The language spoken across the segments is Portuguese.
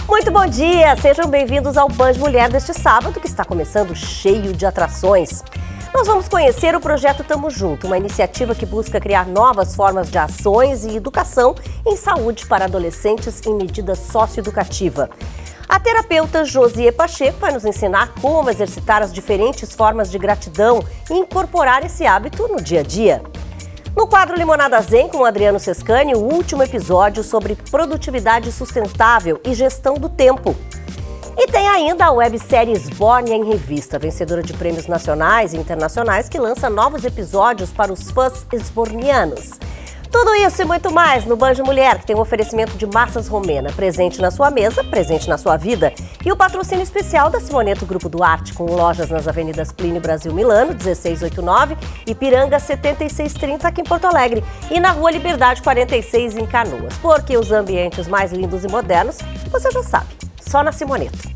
Muito bom dia, sejam bem-vindos ao Band Mulher deste sábado, que está começando cheio de atrações. Nós vamos conhecer o projeto Tamo Junto, uma iniciativa que busca criar novas formas de ações e educação em saúde para adolescentes em medida socioeducativa. A terapeuta Josie Pacheco vai nos ensinar como exercitar as diferentes formas de gratidão e incorporar esse hábito no dia a dia. No quadro Limonada Zen, com o Adriano Sescani, o último episódio sobre produtividade sustentável e gestão do tempo. E tem ainda a websérie Esbórnia em Revista, vencedora de prêmios nacionais e internacionais, que lança novos episódios para os fãs esbornianos. Tudo isso e muito mais no Band Mulher, que tem um oferecimento de Massas Romena, presente na sua mesa, presente na sua vida, e o patrocínio especial da Simoneto Grupo Duarte, com lojas nas avenidas Plínio Brasil Milano, 1689, e Piranga 7630 aqui em Porto Alegre, e na Rua Liberdade 46 em Canoas. Porque os ambientes mais lindos e modernos, você já sabe, só na Simoneto.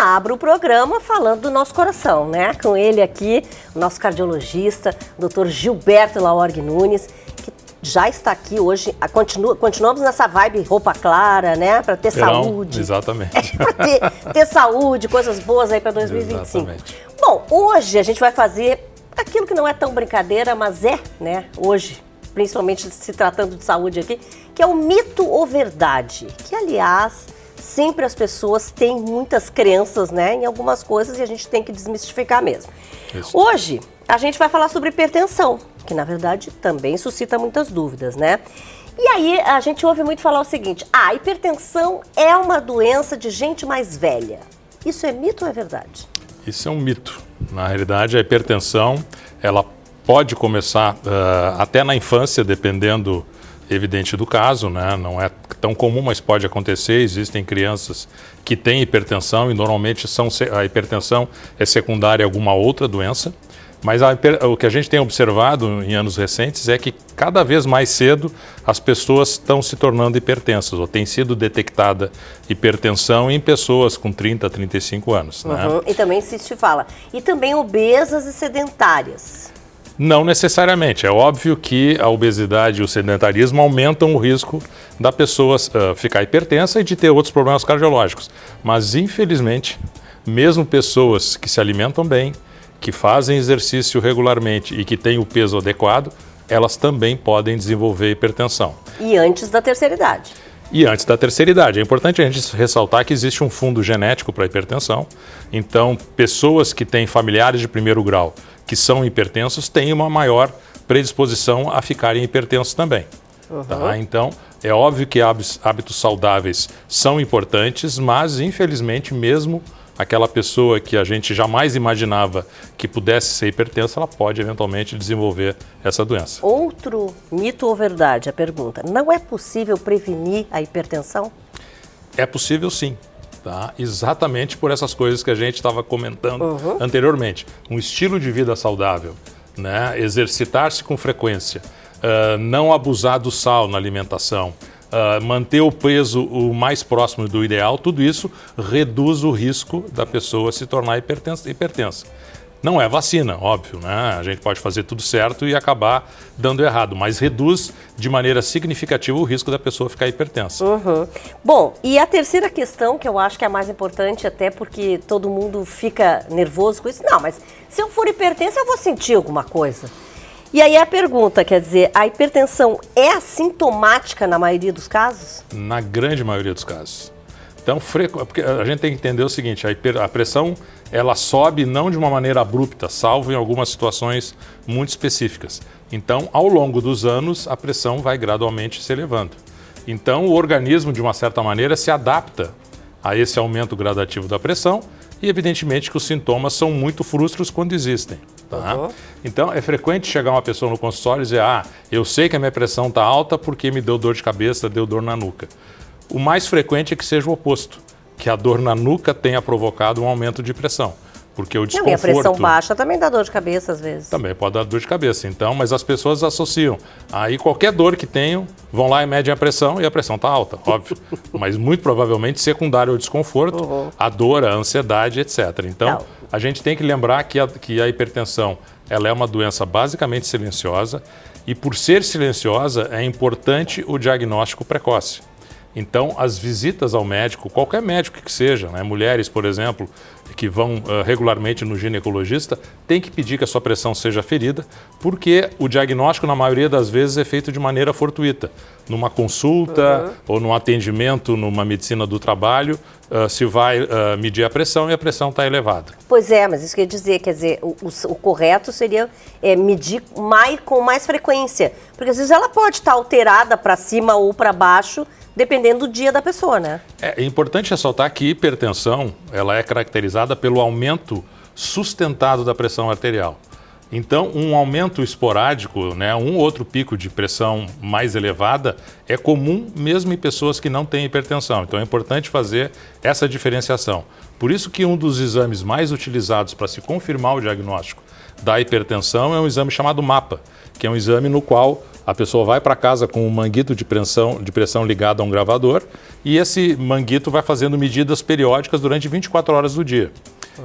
Abro o programa falando do nosso coração, né? Com ele aqui, o nosso cardiologista, Dr. Gilberto Laorgue Nunes, que já está aqui hoje. Continuamos nessa vibe roupa clara, né? Para ter saúde. Exatamente. Para ter saúde, coisas boas aí para 2025. Exatamente. Bom, hoje a gente vai fazer aquilo que não é tão brincadeira, mas é, né? Hoje, principalmente se tratando de saúde aqui, que é o mito ou verdade, que aliás sempre as pessoas têm muitas crenças, né, em algumas coisas e a gente tem que desmistificar mesmo. Isso. Hoje, a gente vai falar sobre hipertensão, que na verdade também suscita muitas dúvidas, né? E aí a gente ouve muito falar o seguinte, a hipertensão é uma doença de gente mais velha. Isso é mito ou é verdade? Isso é um mito. Na realidade, a hipertensão, ela pode começar até na infância, dependendo evidente do caso, né? Não é tão comum, mas pode acontecer. Existem crianças que têm hipertensão e normalmente a hipertensão é secundária a alguma outra doença. Mas o que a gente tem observado em anos recentes é que cada vez mais cedo as pessoas estão se tornando hipertensas, ou tem sido detectada hipertensão em pessoas com 30, 35 anos. Né? E também se fala, e também obesas e sedentárias. Não necessariamente. É óbvio que a obesidade e o sedentarismo aumentam o risco da pessoa ficar hipertensa e de ter outros problemas cardiológicos. Mas, infelizmente, mesmo pessoas que se alimentam bem, que fazem exercício regularmente e que têm o peso adequado, elas também podem desenvolver hipertensão. E antes da terceira idade. E antes da terceira idade. É importante a gente ressaltar que existe um fundo genético para a hipertensão. Então, pessoas que têm familiares de primeiro grau que são hipertensos têm uma maior predisposição a ficarem hipertensos também. Tá? Então, é óbvio que hábitos saudáveis são importantes, mas, infelizmente, mesmo aquela pessoa que a gente jamais imaginava que pudesse ser hipertensa, ela pode eventualmente desenvolver essa doença. Outro mito ou verdade, a pergunta, não é possível prevenir a hipertensão? É possível sim. Tá? Exatamente por essas coisas que a gente estava comentando anteriormente. Um estilo de vida saudável, né? Exercitar-se com frequência, não abusar do sal na alimentação, manter o peso o mais próximo do ideal, tudo isso reduz o risco da pessoa se tornar hipertensa. Não é vacina, óbvio, né? A gente pode fazer tudo certo e acabar dando errado, mas reduz de maneira significativa o risco da pessoa ficar hipertensa. Bom, e a terceira questão, que eu acho que é a mais importante, até porque todo mundo fica nervoso com isso. Não, mas se eu for hipertensa, eu vou sentir alguma coisa. E aí a pergunta, quer dizer, a hipertensão é assintomática na maioria dos casos? Na grande maioria dos casos. Então, porque a gente tem que entender o seguinte, a pressão ela sobe não de uma maneira abrupta, salvo em algumas situações muito específicas. Então, ao longo dos anos, a pressão vai gradualmente se elevando. Então, o organismo, de uma certa maneira, se adapta a esse aumento gradativo da pressão e, evidentemente, que os sintomas são muito frustros quando existem. Tá? Então, é frequente chegar uma pessoa no consultório e dizer, eu sei que a minha pressão está alta porque me deu dor de cabeça, deu dor na nuca. O mais frequente é que seja o oposto, que a dor na nuca tenha provocado um aumento de pressão. Porque o Não, desconforto... e a pressão baixa também dá dor de cabeça às vezes. Também pode dar dor de cabeça, então, mas as pessoas associam. Aí qualquer dor que tenham, vão lá e medem a pressão e a pressão está alta, óbvio. Mas muito provavelmente secundário ao desconforto, a dor, a ansiedade, etc. Então, a gente tem que lembrar que a hipertensão ela é uma doença basicamente silenciosa e por ser silenciosa é importante o diagnóstico precoce. Então, as visitas ao médico, qualquer médico que seja, né, mulheres, por exemplo, que vão regularmente no ginecologista, tem que pedir que a sua pressão seja ferida, porque o diagnóstico, na maioria das vezes, é feito de maneira fortuita. Numa consulta ou num atendimento numa medicina do trabalho, se vai medir a pressão e a pressão está elevada. Pois é, mas isso quer dizer, o correto seria medir com mais frequência, porque às vezes ela pode estar alterada para cima ou para baixo, dependendo do dia da pessoa, né? É importante ressaltar que hipertensão ela é caracterizada pelo aumento sustentado da pressão arterial. Então, um aumento esporádico, né, um outro pico de pressão mais elevada é comum mesmo em pessoas que não têm hipertensão. Então, é importante fazer essa diferenciação. Por isso que um dos exames mais utilizados para se confirmar o diagnóstico da hipertensão é um exame chamado MAPA, que é um exame no qual a pessoa vai para casa com um manguito de pressão ligado a um gravador e esse manguito vai fazendo medidas periódicas durante 24 horas do dia.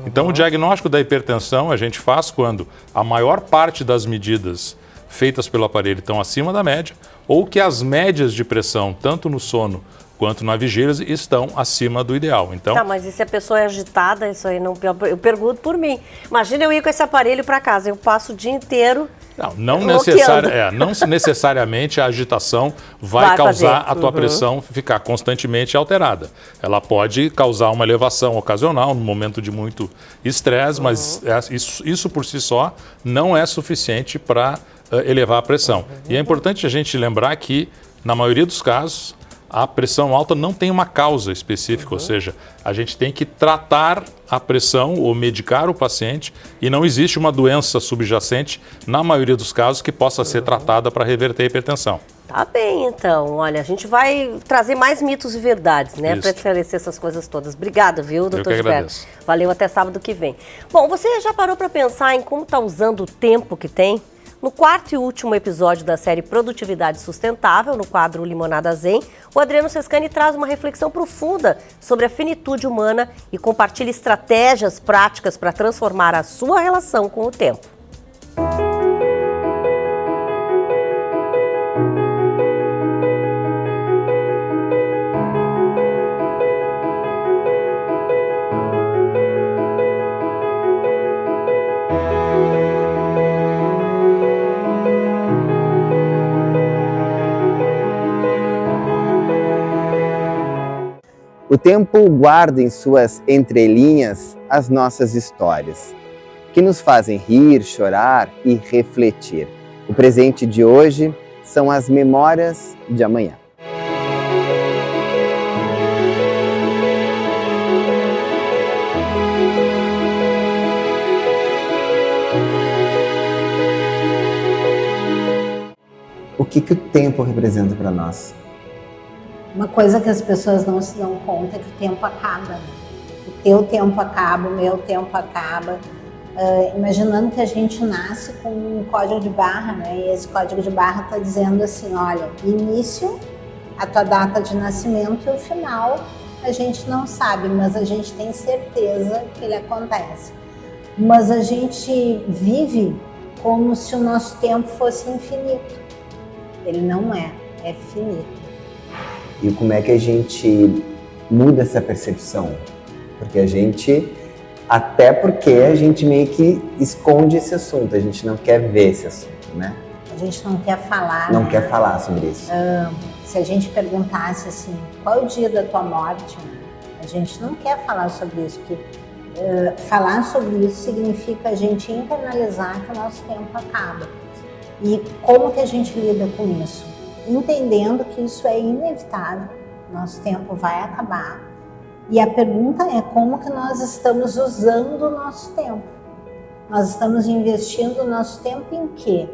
Então, o diagnóstico da hipertensão a gente faz quando a maior parte das medidas feitas pelo aparelho estão acima da média ou que as médias de pressão, tanto no sono quanto na vigília, estão acima do ideal. Então, tá, mas e se a pessoa é agitada, isso aí não... Eu pergunto por mim. Imagina eu ir com esse aparelho para casa, eu passo o dia inteiro... Não necessariamente a agitação vai causar a tua pressão ficar constantemente alterada. Ela pode causar uma elevação ocasional no momento de muito estresse, mas isso por si só não é suficiente para elevar a pressão. E é importante a gente lembrar que, na maioria dos casos, a pressão alta não tem uma causa específica, ou seja, a gente tem que tratar a pressão ou medicar o paciente e não existe uma doença subjacente, na maioria dos casos, que possa ser tratada para reverter a hipertensão. Tá bem, então. Olha, a gente vai trazer mais mitos e verdades, né, para esclarecer essas coisas todas. Obrigada, viu, doutor Gilberto? Valeu, até sábado que vem. Bom, você já parou para pensar em como está usando o tempo que tem? No quarto e último episódio da série Produtividade Sustentável, no quadro Limonada Zen, o Adriano Sescani traz uma reflexão profunda sobre a finitude humana e compartilha estratégias práticas para transformar a sua relação com o tempo. O tempo guarda em suas entrelinhas as nossas histórias, que nos fazem rir, chorar e refletir. O presente de hoje são as memórias de amanhã. O que o tempo representa para nós? Uma coisa que as pessoas não se dão conta é que o tempo acaba. Né? O teu tempo acaba, o meu tempo acaba. Imaginando que a gente nasce com um código de barra, né? E esse código de barra está dizendo assim, olha, início, a tua data de nascimento e o final a gente não sabe, mas a gente tem certeza que ele acontece. Mas a gente vive como se o nosso tempo fosse infinito. Ele não é finito. E como é que a gente muda essa percepção? Porque a gente meio que esconde esse assunto, a gente não quer ver esse assunto, né? A gente não quer falar. Não quer falar sobre isso. Se a gente perguntasse assim, qual é o dia da tua morte? A gente não quer falar sobre isso, porque falar sobre isso significa a gente internalizar que o nosso tempo acaba. E como que a gente lida com isso? Entendendo que isso é inevitável, nosso tempo vai acabar. E a pergunta é como que nós estamos usando o nosso tempo. Nós estamos investindo o nosso tempo em quê?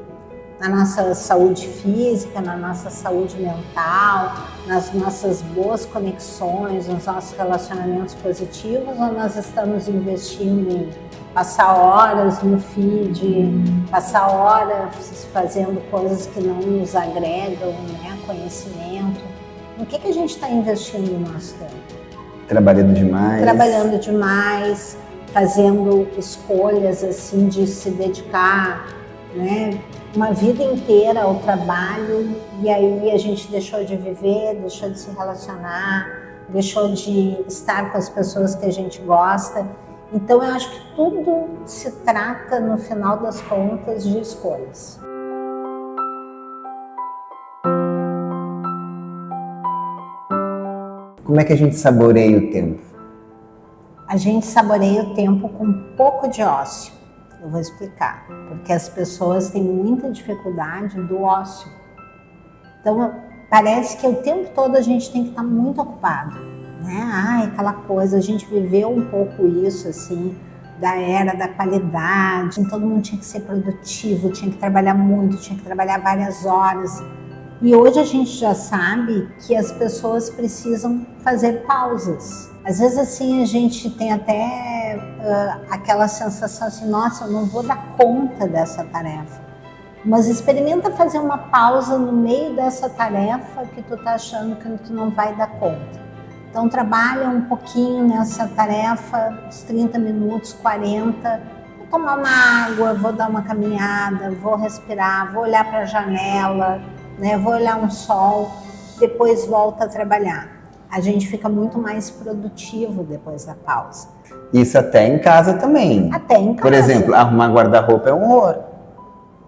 na nossa saúde física, na nossa saúde mental, nas nossas boas conexões, nos nossos relacionamentos positivos, ou nós estamos investindo em passar horas no feed, passar horas fazendo coisas que não nos agregam, né, conhecimento? No que a gente está investindo o nosso tempo? Trabalhando demais. Trabalhando demais, fazendo escolhas assim de se dedicar, né, uma vida inteira ao trabalho, e aí a gente deixou de viver, deixou de se relacionar, deixou de estar com as pessoas que a gente gosta. Então eu acho que tudo se trata, no final das contas, de escolhas. Como é que a gente saboreia o tempo? A gente saboreia o tempo com um pouco de ócio. Eu vou explicar. Porque as pessoas têm muita dificuldade do ócio. Então, parece que o tempo todo a gente tem que estar muito ocupado, né? Ai, aquela coisa, a gente viveu um pouco isso, assim, da era da qualidade. Todo mundo tinha que ser produtivo, tinha que trabalhar muito, tinha que trabalhar várias horas. E hoje a gente já sabe que as pessoas precisam fazer pausas. Às vezes, assim, a gente tem até aquela sensação assim, nossa, eu não vou dar conta dessa tarefa. Mas experimenta fazer uma pausa no meio dessa tarefa que tu tá achando que tu não vai dar conta. Então, trabalha um pouquinho nessa tarefa, uns 30 minutos, 40, vou tomar uma água, vou dar uma caminhada, vou respirar, vou olhar para a janela, né, vou olhar um sol, depois volta a trabalhar. A gente fica muito mais produtivo depois da pausa. Isso até em casa também. Até em casa. Por exemplo, arrumar guarda-roupa é um horror.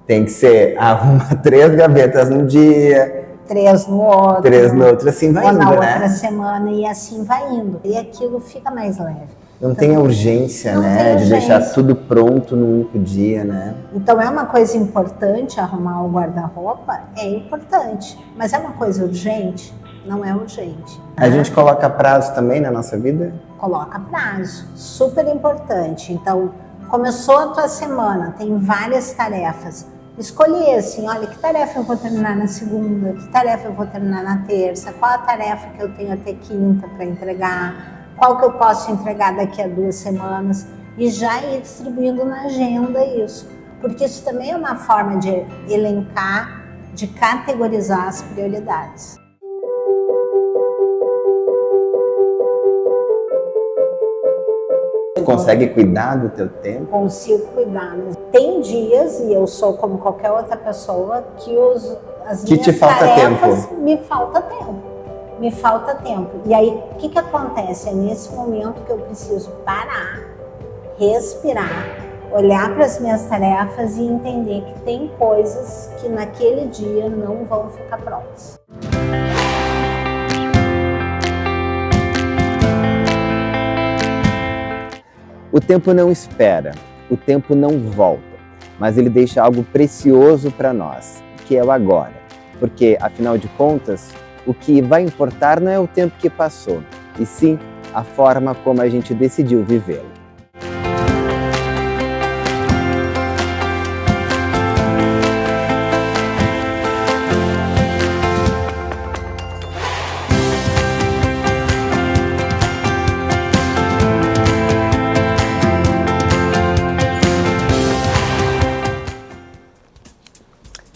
Tem que ser, arruma 3 gavetas no dia. 3 no outro. 3 no outro, assim vai indo, né? Ou na outra semana, e assim vai indo. E aquilo fica mais leve. Não então, tem a urgência, né? De deixar tudo pronto no único dia, né? Então é uma coisa importante arrumar o guarda-roupa? É importante. Mas é uma coisa urgente? Não é urgente. A gente coloca prazo também na nossa vida? Coloca prazo. Super importante. Então, começou a tua semana, tem várias tarefas. Escolher assim, olha, que tarefa eu vou terminar na segunda, que tarefa eu vou terminar na terça, qual a tarefa que eu tenho até quinta para entregar, qual que eu posso entregar daqui a 2 semanas, e já ir distribuindo na agenda isso. Porque isso também é uma forma de elencar, de categorizar as prioridades. Consegue cuidar do teu tempo? Consigo cuidar. Tem dias, e eu sou como qualquer outra pessoa, que as minhas tarefas me falta tempo. Me falta tempo. E aí, o que acontece? É nesse momento que eu preciso parar, respirar, olhar para as minhas tarefas e entender que tem coisas que naquele dia não vão ficar prontas. O tempo não espera, o tempo não volta, mas ele deixa algo precioso para nós, que é o agora. Porque, afinal de contas, o que vai importar não é o tempo que passou, e sim a forma como a gente decidiu vivê-lo.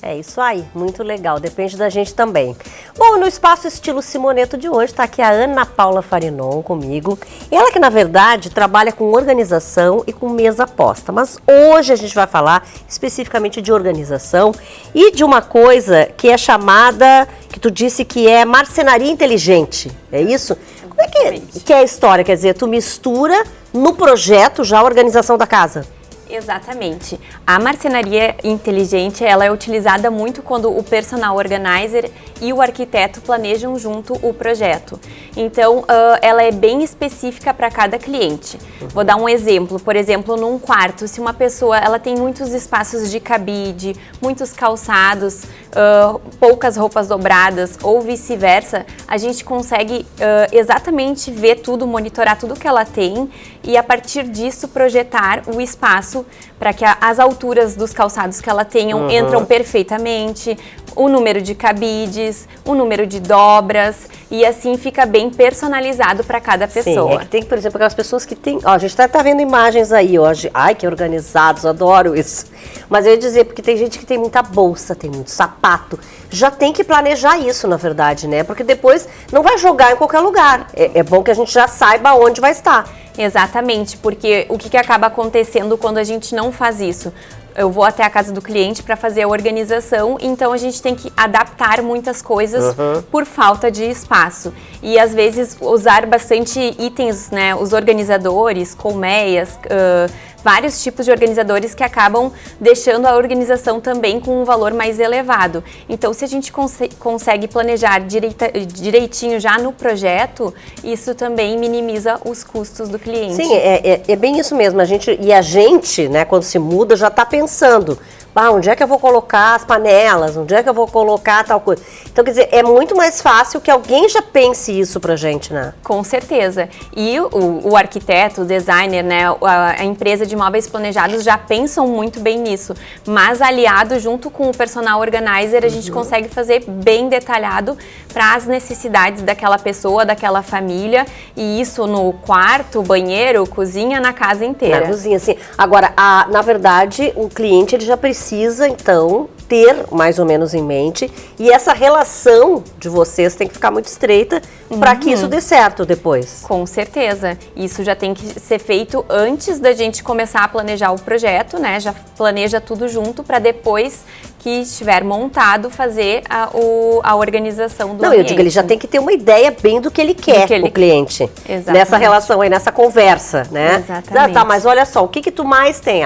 É isso aí, muito legal, depende da gente também. Bom, no Espaço Estilo Simoneto de hoje está aqui a Ana Paula Farinon comigo. Ela que, na verdade, trabalha com organização e com mesa posta. Mas hoje a gente vai falar especificamente de organização e de uma coisa que é chamada, que tu disse que é marcenaria inteligente, é isso? Como é que é a história? Quer dizer, tu mistura no projeto já a organização da casa? Exatamente. A marcenaria inteligente, ela é utilizada muito quando o personal organizer e o arquiteto planejam junto o projeto. Então, ela é bem específica para cada cliente. Vou dar um exemplo. Por exemplo, num quarto, se uma pessoa ela tem muitos espaços de cabide, muitos calçados, poucas roupas dobradas ou vice-versa, a gente consegue exatamente ver tudo, monitorar tudo que ela tem e a partir disso projetar o espaço para que as alturas dos calçados que ela tenham entram perfeitamente, o número de cabides, o número de dobras, e assim fica bem personalizado para cada pessoa. Sim, é que tem, por exemplo, aquelas pessoas que tem... Ó, a gente tá vendo imagens aí hoje. Ai, que organizados, adoro isso. Mas eu ia dizer, porque tem gente que tem muita bolsa, tem muito sapato. Já tem que planejar isso, na verdade, né? Porque depois não vai jogar em qualquer lugar. É bom que a gente já saiba onde vai estar. Exatamente, porque o que acaba acontecendo quando a gente não faz isso? Eu vou até a casa do cliente para fazer a organização, então a gente tem que adaptar muitas coisas por falta de espaço. E às vezes usar bastante itens, né, os organizadores, colmeias, vários tipos de organizadores que acabam deixando a organização também com um valor mais elevado. Então, se a gente consegue planejar direitinho já no projeto, isso também minimiza os custos do cliente. Sim, é bem isso mesmo. A gente, né, quando se muda, já está pensando, onde é que eu vou colocar as panelas, onde é que eu vou colocar tal coisa. Então, quer dizer, é muito mais fácil que alguém já pense isso pra gente, né? Com certeza. E o arquiteto, o designer, né, a empresa de móveis planejados já pensam muito bem nisso. Mas aliado junto com o personal organizer, a gente consegue fazer bem detalhado para as necessidades daquela pessoa, daquela família. E isso no quarto, banheiro, cozinha, na casa inteira. Na cozinha, sim. Agora, na verdade, o cliente ele já precisa, então, ter mais ou menos em mente, e essa relação de vocês tem que ficar muito estreita para que isso dê certo depois. Com certeza. Isso já tem que ser feito antes da gente começar a planejar o projeto, né? Já planeja tudo junto para depois que estiver montado fazer a organização do ambiente. Eu digo, ele já tem que ter uma ideia bem do que ele quer, o cliente. Exatamente. Nessa relação aí, nessa conversa, né? Exatamente. Tá, mas olha só, o que tu mais tem?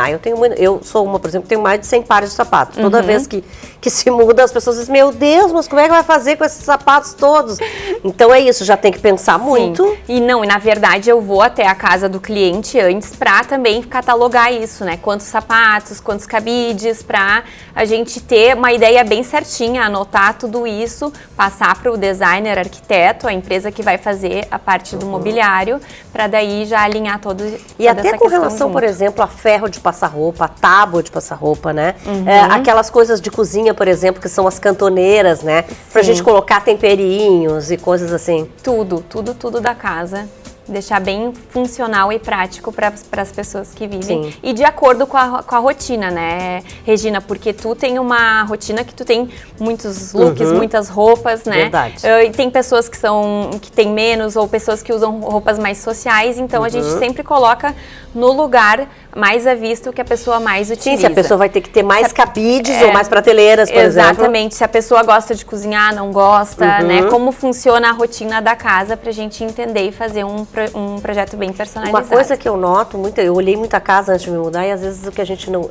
Eu sou uma, por exemplo, tenho mais de 100 pares de sapatos. Toda vez que se muda, as pessoas dizem, meu Deus, mas como é que vai fazer com esses sapatos todos? Então é isso, já tem que pensar muito. E na verdade eu vou até a casa do cliente antes para também catalogar isso, né? Quantos sapatos, quantos cabides, para a gente ter uma ideia bem certinha, anotar tudo isso, passar para o designer, arquiteto, a empresa que vai fazer a parte do mobiliário, para daí já alinhar toda E até essa com questão relação, junto. por exemplo, a ferro de passar roupa, a tábua de passar roupa, né? Aquelas coisas de cozinha, por exemplo, que são as cantoneiras, né? Pra gente colocar temperinhos e coisas assim. Tudo da casa. Deixar bem funcional e prático para as pessoas que vivem. Sim. E de acordo com a rotina, né, Regina? Porque tu tem uma rotina que tu tem muitos looks, muitas roupas, né? Verdade. E tem pessoas que têm menos ou pessoas que usam roupas mais sociais. Então, a gente sempre coloca no lugar mais à vista o que a pessoa mais utiliza. Sim, se a pessoa vai ter que ter mais cabides ou mais prateleiras, por exemplo. Exatamente. Se a pessoa gosta de cozinhar, não gosta, né? Como funciona a rotina da casa pra gente entender e fazer um projeto bem personalizado. Uma coisa que eu noto muito, eu olhei muita casa antes de me mudar e às vezes o que a gente não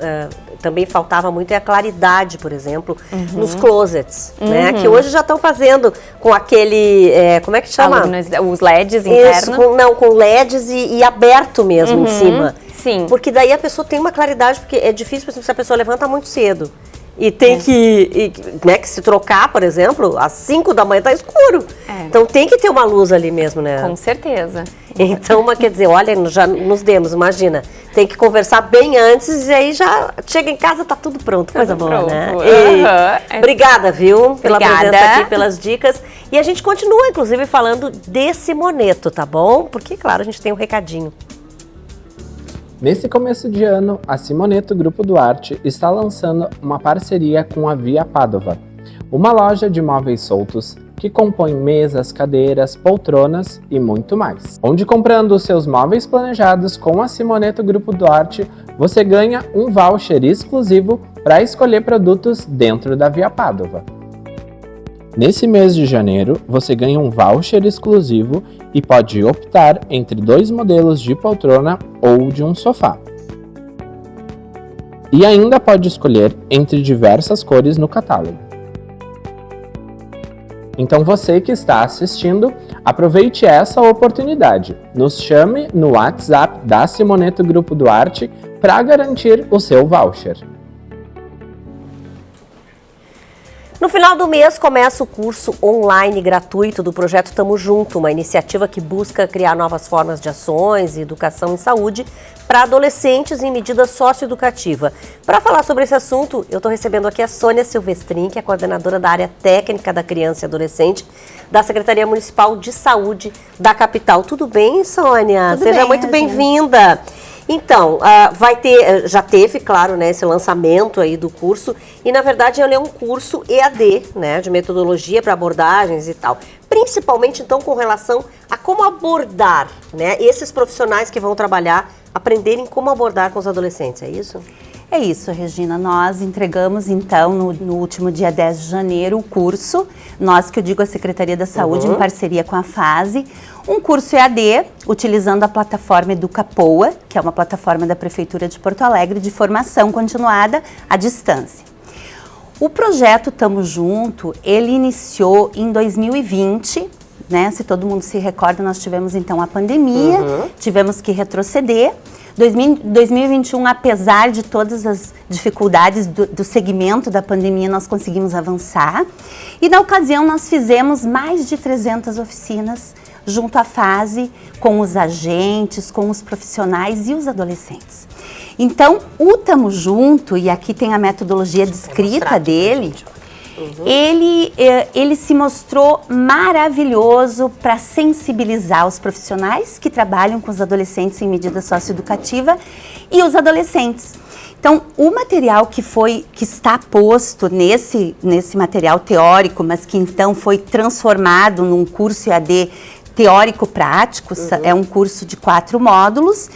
também faltava muito é a claridade, por exemplo, nos closets, né? Que hoje já estão fazendo com aquele, como é que chama? Os LEDs internos. Isso, com LEDs e aberto mesmo em cima. Sim. Porque daí a pessoa tem uma claridade, porque é difícil, por exemplo, se a pessoa levanta muito cedo e tem que se trocar, por exemplo, às 5 da manhã tá escuro. Então tem que ter uma luz ali mesmo, né? Com certeza. Então, quer dizer, olha, já nos demos, imagina. Tem que conversar bem antes e aí já chega em casa, tá tudo pronto. Coisa boa, né? Obrigada, viu? Pela presença aqui, pelas dicas. E a gente continua, inclusive, falando de Simoneto, tá bom? Porque, claro, a gente tem um recadinho. Nesse começo de ano, a Simoneto Grupo Duarte está lançando uma parceria com a Via Padova, uma loja de móveis soltos que compõe mesas, cadeiras, poltronas e muito mais. Onde comprando os seus móveis planejados com a Simoneto Grupo Duarte, você ganha um voucher exclusivo para escolher produtos dentro da Via Padova. Nesse mês de janeiro, você ganha um voucher exclusivo e pode optar entre 2 modelos de poltrona ou de um sofá. E ainda pode escolher entre diversas cores no catálogo. Então você que está assistindo, aproveite essa oportunidade. Nos chame no WhatsApp da Simoneto Grupo Duarte para garantir o seu voucher. No final do mês começa o curso online gratuito do projeto Tamo Junto, uma iniciativa que busca criar novas formas de ações e educação em saúde para adolescentes em medida socioeducativa. Para falar sobre esse assunto, eu estou recebendo aqui a Sônia Silvestrin, que é coordenadora da área técnica da criança e adolescente da Secretaria Municipal de Saúde da capital. Tudo bem, Sônia? Tudo Seja bem, muito Regina. bem-vinda. Então, vai ter, já teve, claro, né, esse lançamento aí do curso e, na verdade, ele é um curso EAD, né, de metodologia para abordagens e tal. Principalmente, então, com relação a como abordar, né, esses profissionais que vão trabalhar, aprenderem como abordar com os adolescentes, é isso? É isso, Regina. Nós entregamos, então, no último dia 10 de janeiro, o curso, nós que eu digo a Secretaria da Saúde, em parceria com a FASE, um curso EAD, utilizando a plataforma EducaPoa, que é uma plataforma da Prefeitura de Porto Alegre de formação continuada à distância. O projeto Tamo Junto, ele iniciou em 2020, né? Se todo mundo se recorda, nós tivemos então a pandemia, tivemos que retroceder. 2021, apesar de todas as dificuldades do segmento da pandemia, nós conseguimos avançar. E na ocasião nós fizemos mais de 300 oficinas junto à FASE, com os agentes, com os profissionais e os adolescentes. Então, o Tamo Junto, e aqui tem a metodologia descrita dele, ele se mostrou maravilhoso para sensibilizar os profissionais que trabalham com os adolescentes em medida socioeducativa e os adolescentes. Então, o material que está posto nesse material teórico, mas que então foi transformado num curso EAD teórico-prático, é um curso de 4 módulos.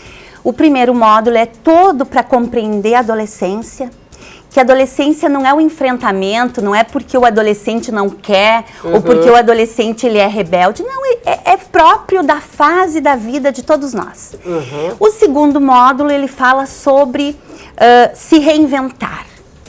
O primeiro módulo é todo para compreender a adolescência, que a adolescência não é um enfrentamento, não é porque o adolescente não quer, ou porque o adolescente ele é rebelde, não, é próprio da fase da vida de todos nós. O segundo módulo, ele fala sobre se reinventar,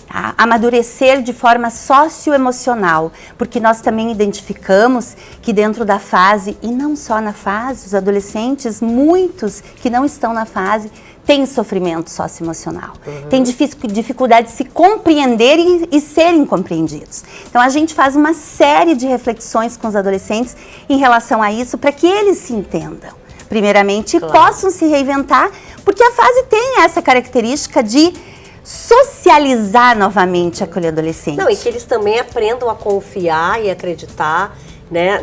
tá? Amadurecer de forma socioemocional, porque nós também identificamos que dentro da fase, e não só na fase, os adolescentes, muitos que não estão na fase, tem sofrimento socioemocional, tem dificuldade de se compreender e serem compreendidos. Então, a gente faz uma série de reflexões com os adolescentes em relação a isso, para que eles se entendam, primeiramente, e possam se reinventar, porque a fase tem essa característica de socializar novamente aquele adolescente. Não, e que eles também aprendam a confiar e acreditar, né,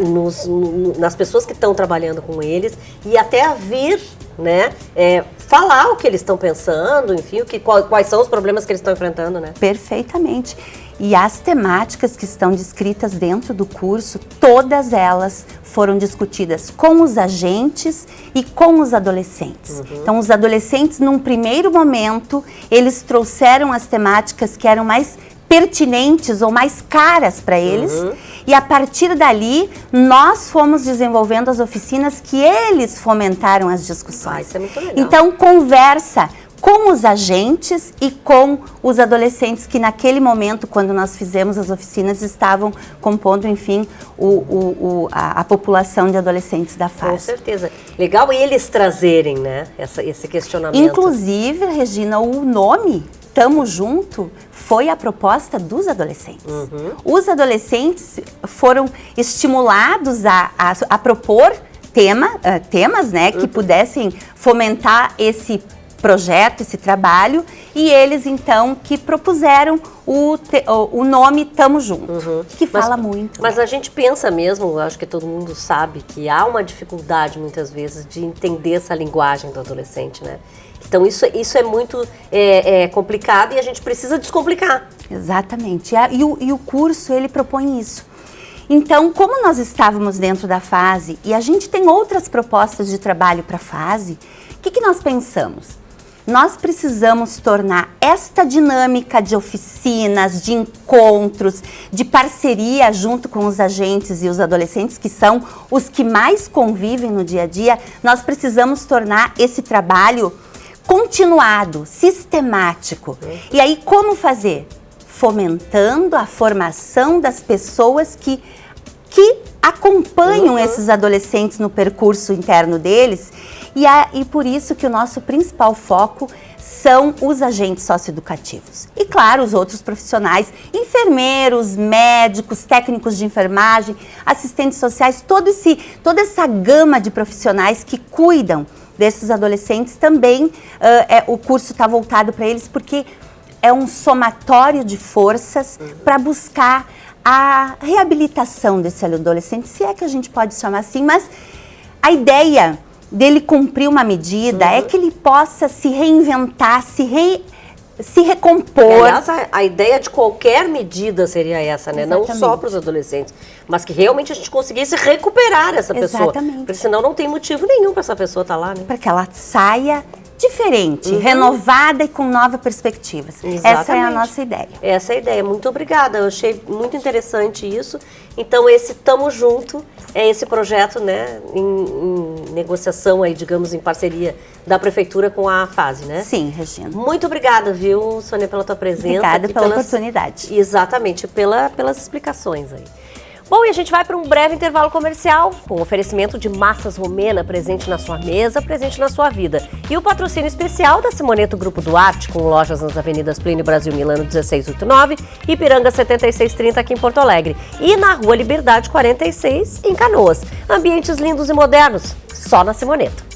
nas pessoas que estão trabalhando com eles e até a vir, né, falar o que eles estão pensando, enfim, quais são os problemas que eles estão enfrentando, né? Perfeitamente. E as temáticas que estão descritas dentro do curso, todas elas foram discutidas com os agentes e com os adolescentes. Então, os adolescentes, num primeiro momento, eles trouxeram as temáticas que eram mais pertinentes ou mais caras para eles, e a partir dali nós fomos desenvolvendo as oficinas que eles fomentaram as discussões. Isso é muito legal. Então, conversa com os agentes e com os adolescentes que naquele momento, quando nós fizemos as oficinas, estavam compondo, enfim, a população de adolescentes da fase. Com certeza. Legal eles trazerem, né, esse questionamento. Inclusive, Regina, o nome Tamo Junto foi a proposta dos adolescentes. Os adolescentes foram estimulados a propor temas, né, que pudessem fomentar esse projeto, esse trabalho, e eles então que propuseram o nome Tamo Junto, que fala muito. Mas a gente pensa mesmo, acho que todo mundo sabe, que há uma dificuldade muitas vezes de entender essa linguagem do adolescente, né? Então isso é muito complicado e a gente precisa descomplicar. Exatamente. E o curso, ele propõe isso. Então, como nós estávamos dentro da fase e a gente tem outras propostas de trabalho para a fase, o que nós pensamos? Nós precisamos tornar esta dinâmica de oficinas, de encontros, de parceria junto com os agentes e os adolescentes, que são os que mais convivem no dia a dia, nós precisamos tornar esse trabalho continuado, sistemático. E aí, como fazer? Fomentando a formação das pessoas que que acompanham esses adolescentes no percurso interno deles, e por isso que o nosso principal foco são os agentes socioeducativos. E claro, os outros profissionais, enfermeiros, médicos, técnicos de enfermagem, assistentes sociais, toda essa gama de profissionais que cuidam desses adolescentes também, o curso está voltado para eles porque é um somatório de forças para buscar a reabilitação desse adolescente, se é que a gente pode chamar assim, mas a ideia dele cumprir uma medida é que ele possa se reinventar, se recompor. Aliás, a ideia de qualquer medida seria essa, né? Exatamente. Não só para os adolescentes, mas que realmente a gente conseguisse recuperar essa pessoa. Exatamente. Porque senão não tem motivo nenhum para essa pessoa estar lá, né? Para que ela saia diferente, renovada e com novas perspectivas. Exatamente. Essa é a nossa ideia. Essa é a ideia. Muito obrigada. Eu achei muito interessante isso. Então, esse Tamo Junto é esse projeto, né, em negociação aí, digamos, em parceria da Prefeitura com a FASE, né? Sim, Regina. Muito obrigada, viu, Sônia, pela tua presença. Obrigada aqui, pela oportunidade. Exatamente, pelas explicações aí. Bom, e a gente vai para um breve intervalo comercial, com oferecimento de Massas Romena, presente na sua mesa, presente na sua vida. E o patrocínio especial da Simoneto Grupo Duarte, com lojas nas avenidas Plínio Brasil Milano 1689, Ipiranga 7630 aqui em Porto Alegre. E na Rua Liberdade 46, em Canoas. Ambientes lindos e modernos, só na Simoneto.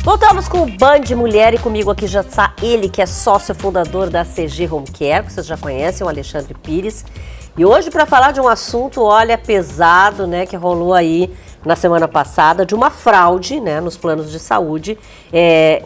Voltamos com o Band Mulher e comigo aqui já está ele, que é sócio fundador da CG Home Care, que vocês já conhecem, o Alexandre Pires. E hoje para falar de um assunto, olha, pesado, né, que rolou aí na semana passada, de uma fraude, né, nos planos de saúde,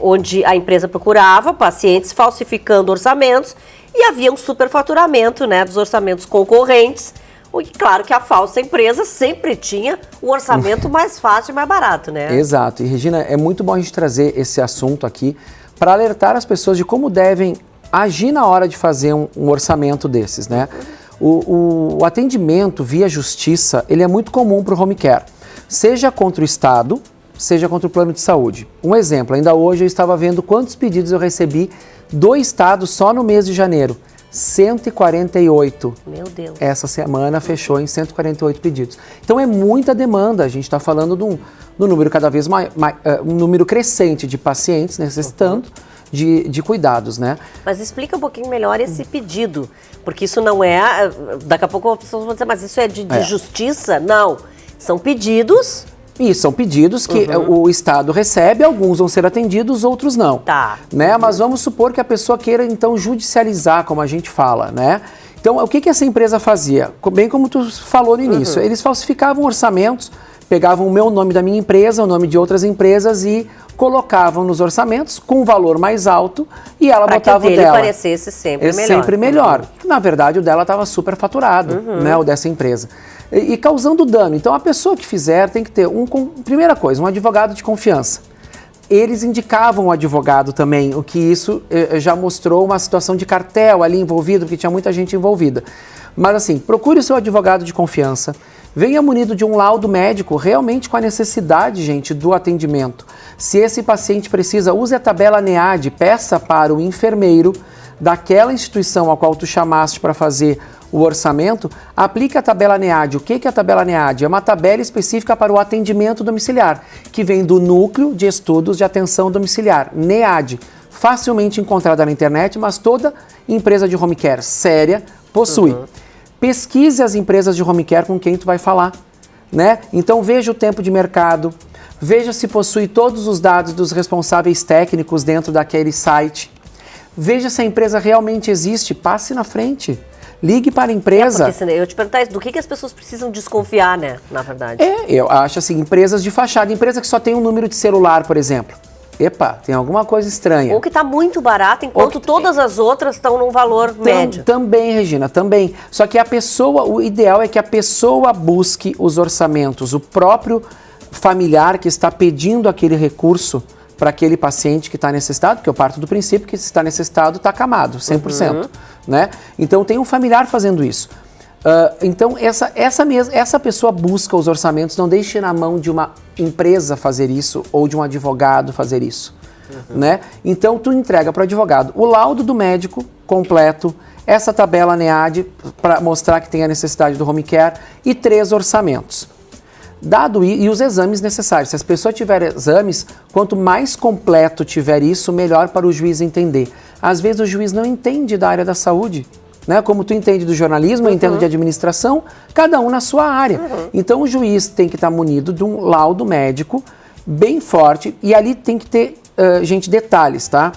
onde a empresa procurava pacientes falsificando orçamentos e havia um superfaturamento, né, dos orçamentos concorrentes. E claro que a falsa empresa sempre tinha o orçamento mais fácil e mais barato, né? Exato. E, Regina, é muito bom a gente trazer esse assunto aqui para alertar as pessoas de como devem agir na hora de fazer um orçamento desses, né? O atendimento via justiça, ele é muito comum para o home care, seja contra o Estado, seja contra o plano de saúde. Um exemplo, ainda hoje eu estava vendo quantos pedidos eu recebi do Estado só no mês de janeiro. 148. Meu Deus. Essa semana fechou em 148 pedidos. Então é muita demanda, a gente está falando de um número cada vez um número crescente de pacientes necessitando de cuidados, né? Mas explica um pouquinho melhor esse pedido, porque isso não é, daqui a pouco as pessoas vão dizer, mas isso é de justiça? Não, são pedidos... E são pedidos que o Estado recebe, alguns vão ser atendidos, outros não. Tá. Né? Mas vamos supor que a pessoa queira, então, judicializar, como a gente fala, né? Então, o que essa empresa fazia? Bem como tu falou no início, eles falsificavam orçamentos, pegavam o meu nome da minha empresa, o nome de outras empresas e colocavam nos orçamentos com um valor mais alto e ela botava o dela. Para que o dele parecesse sempre melhor. Sempre melhor. Na verdade, o dela estava super faturado, né? O dessa empresa. E causando dano. Então, a pessoa que fizer tem que ter, primeira coisa, um advogado de confiança. Eles indicavam o advogado também, o que isso já mostrou uma situação de cartel ali envolvido, porque tinha muita gente envolvida. Mas assim, procure o seu advogado de confiança, venha munido de um laudo médico, realmente com a necessidade, gente, do atendimento. Se esse paciente precisa, use a tabela NEAD, peça para o enfermeiro daquela instituição a qual tu chamaste para fazer o orçamento, aplica a tabela NEAD. O que é a tabela NEAD? É uma tabela específica para o atendimento domiciliar, que vem do Núcleo de Estudos de Atenção Domiciliar, NEAD, facilmente encontrada na internet, mas toda empresa de home care séria possui. Pesquise as empresas de home care com quem tu vai falar, né? Então veja o tempo de mercado, veja se possui todos os dados dos responsáveis técnicos dentro daquele site, veja se a empresa realmente existe, passe na frente. Ligue para a empresa. Porque eu te perguntar isso, do que as pessoas precisam desconfiar, né, na verdade? Eu acho assim, empresas de fachada, empresa que só tem um número de celular, por exemplo. Epa, tem alguma coisa estranha. Ou que está muito barato, enquanto todas as outras estão num valor médio. Também, Regina, também. Só que o ideal é que a pessoa busque os orçamentos, o próprio familiar que está pedindo aquele recurso para aquele paciente que está necessitado, porque eu parto do princípio que se está necessitado, está acamado, 100%. Né? Então tem um familiar fazendo isso. Então, essa pessoa busca os orçamentos, não deixe na mão de uma empresa fazer isso ou de um advogado fazer isso. Né? Então, tu entrega para o advogado o laudo do médico completo, essa tabela NEAD para mostrar que tem a necessidade do home care e 3 orçamentos. E os exames necessários. Se as pessoas tiverem exames, quanto mais completo tiver isso, melhor para o juiz entender. Às vezes o juiz não entende da área da saúde, né? Como tu entende do jornalismo, eu entendo de administração, cada um na sua área. Então o juiz tem que estar munido de um laudo médico bem forte e ali tem que ter, detalhes, tá?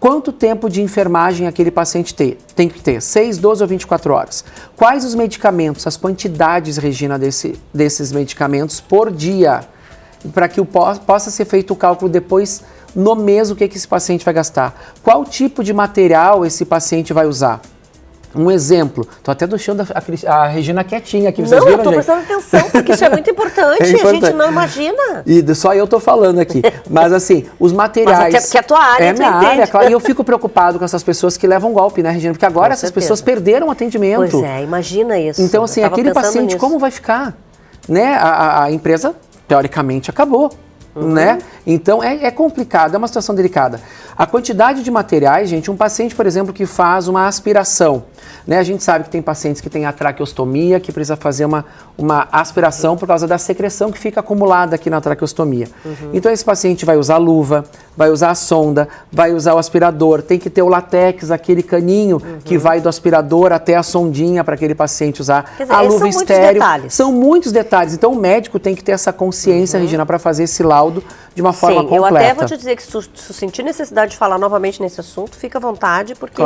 Quanto tempo de enfermagem aquele paciente tem que ter? 6, 12 ou 24 horas? Quais os medicamentos, as quantidades, Regina, desses medicamentos por dia? Para que possa ser feito o cálculo depois, no mês, o que esse paciente vai gastar? Qual tipo de material esse paciente vai usar? Um exemplo, tô até deixando a Regina quietinha aqui, vocês viram, eu tô prestando atenção, porque isso é muito importante, é importante. A gente não imagina. E só eu tô falando aqui, mas assim, os materiais... Mas que é a tua área, minha área, claro, e eu fico preocupado com essas pessoas que levam golpe, né, Regina? Porque agora essas pessoas perderam o atendimento. Pois é, imagina isso. Então, assim, aquele paciente, nisso. Como vai ficar? Né? A empresa, teoricamente, acabou. Né? Então é complicado, é uma situação delicada. A quantidade de materiais, gente, um paciente, por exemplo, que faz uma aspiração, né? A gente sabe que tem pacientes que têm a traqueostomia, que precisa fazer uma aspiração por causa da secreção que fica acumulada aqui na traqueostomia. Então esse paciente vai usar luva, vai usar a sonda, vai usar o aspirador, tem que ter o látex, aquele caninho que vai do aspirador até a sondinha para aquele paciente usar. Quer dizer, a luva estéreo. São muitos detalhes. Então o médico tem que ter essa consciência, Regina, para fazer esse laudo de uma forma completa. Eu até vou te dizer que se tu sentir necessidade de falar novamente nesse assunto, fica à vontade, porque